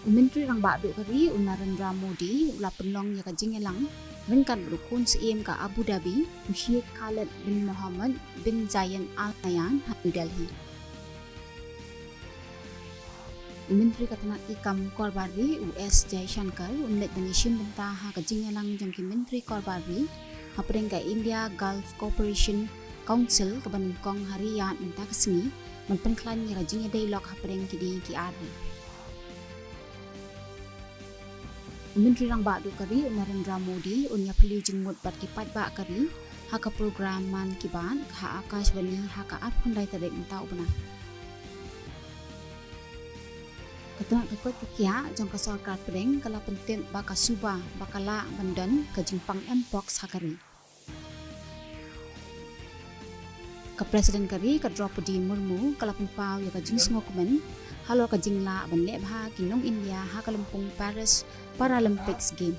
Menteri rang badu kari Narendra Modi ula penlong ya ka jingelang ringkan berukun seiem ka Abu Dhabi Sheikh Khalid bin Mohammed bin Zayed Al Nahyan New Delhi. Menteri Katanak Ikam Korbari US Jaishankar unlet benishim bentah ha ka jingelang jangki Menteri Korbari hapreng ka India Gulf Cooperation Council ka banungkong harian mentah kesini menpenklan ya ka jinge dialog hapreng kidi ki arni. Menteri rang badu kari Narendra Modi unya perlu jenggut bat kipat ba kari haka programan kiban ha Akashvani haka ap kundai tadek mentau benar. Ketua kekut kekia jang ka sarkar pedeng kala penting baka suba bakala bandan ke jingpang mpox hakari. Ka Presiden kari ka Draupadi Murmu kala pempau ya ka jing sengokumen halo ka jingla ban lebha kinong India ha ka Lampung Paris Paralympics Game.